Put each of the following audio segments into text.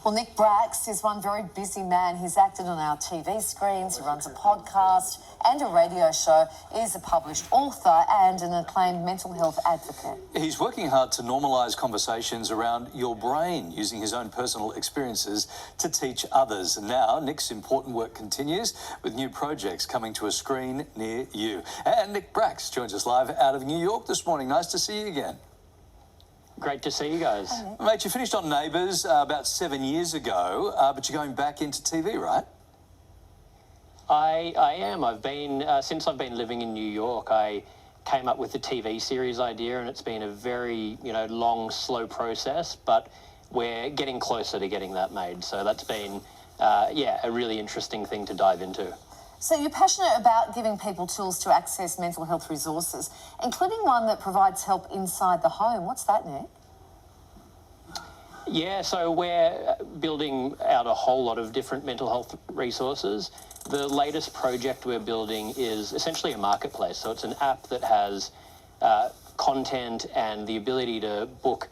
Well, Nick Bracks is one very busy man. He's acted on our TV screens, he runs a podcast and a radio show, is a published author and an acclaimed mental health advocate. He's working hard to normalise conversations around your brain, using his own personal experiences to teach others. And now, Nick's important work continues with new projects coming to a screen near you. And Nick Bracks joins us live out of New York this morning. Nice to see you again. Great to see you guys. Hi, Mate, you finished on Neighbours about 7 years ago, but you're going back into TV, right? I am. I've been, since I've been living in New York, I came up with the TV series idea, and it's been a very, long, slow process, but we're getting closer to getting that made. So that's been, a really interesting thing to dive into. So you're passionate about giving people tools to access mental health resources, including one that provides help inside the home. What's that, Nick? Yeah, so we're building out a whole lot of different mental health resources. The latest project we're building is essentially a marketplace. So it's an app that has content and the ability to book,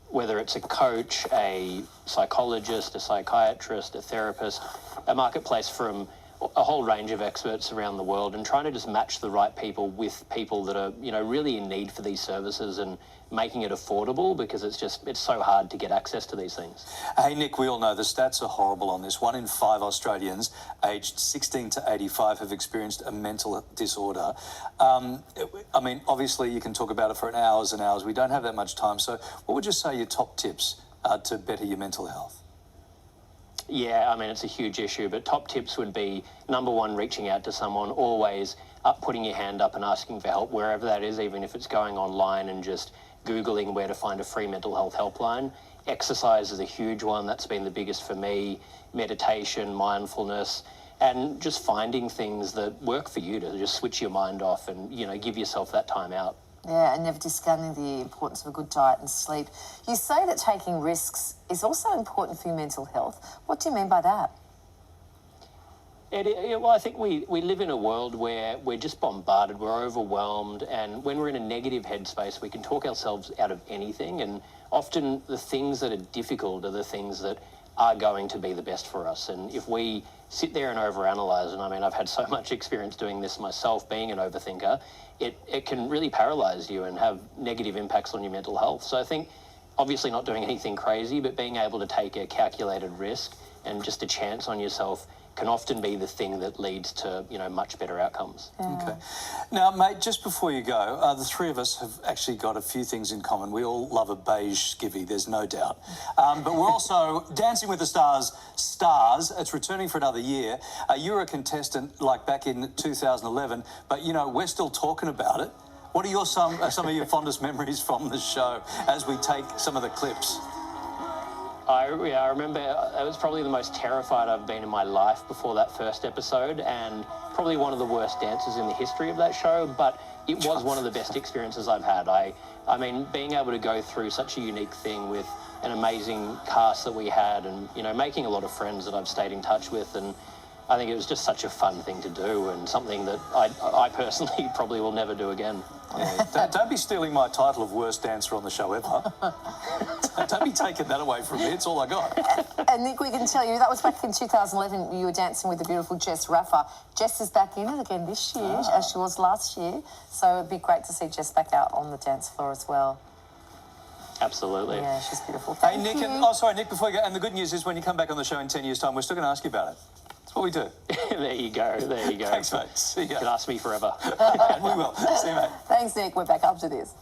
whether it's a coach, a psychologist, a psychiatrist, a therapist, a marketplace from a whole range of experts around the world, and trying to just match the right people with people that are, really in need for these services, and making it affordable, because it's so hard to get access to these things. Hey, Nick, we all know the stats are horrible on this. 1 in 5 Australians aged 16 to 85 have experienced a mental disorder. Obviously you can talk about it for hours and hours. We don't have that much time. So what would you say your top tips to better your mental health? Yeah, it's a huge issue, but top tips would be, number one, reaching out to someone, always putting your hand up and asking for help wherever that is, even if it's going online and just Googling where to find a free mental health helpline. Exercise is a huge one. That's been the biggest for me. Meditation, mindfulness, and just finding things that work for you to just switch your mind off and, give yourself that time out. Yeah, and never discounting the importance of a good diet and sleep. You say that taking risks is also important for your mental health. What do you mean by that? Well, I think we live in a world where we're just bombarded, we're overwhelmed, and when we're in a negative headspace, we can talk ourselves out of anything, and often the things that are difficult are the things that are going to be the best for us. And if we sit there and overanalyze, and I've had so much experience doing this myself, being an overthinker, it can really paralyze you and have negative impacts on your mental health. So I think obviously not doing anything crazy, but being able to take a calculated risk and just a chance on yourself can often be the thing that leads to, much better outcomes. Yeah. Okay. Now, mate, just before you go, the three of us have actually got a few things in common. We all love a beige skivvy, there's no doubt. But we're also Dancing with the Stars. It's returning for another year. You were a contestant like back in 2011, but, we're still talking about it. What are some of your fondest memories from the show as we take some of the clips? I remember it was probably the most terrified I've been in my life before that first episode, and probably one of the worst dances in the history of that show, but it was one of the best experiences I've had. Being able to go through such a unique thing with an amazing cast that we had, and, making a lot of friends that I've stayed in touch with, and I think it was just such a fun thing to do, and something that I personally probably will never do again. Yeah, don't be stealing my title of worst dancer on the show ever. Don't be taking that away from me. It's all I got. And Nick, we can tell you that was back in 2011. You were dancing with the beautiful Jess Raffa. Jess is back in it again this year, as she was last year. So it'd be great to see Jess back out on the dance floor as well. Absolutely. Yeah, she's beautiful. Hey, Nick, Nick, before you go, and the good news is when you come back on the show in 10 years' time, we're still going to ask you about it. That's what we do. There you go. Thanks, mate. See ya. You can ask me forever. And we will. See you, mate. Thanks, Nick. We're back after this.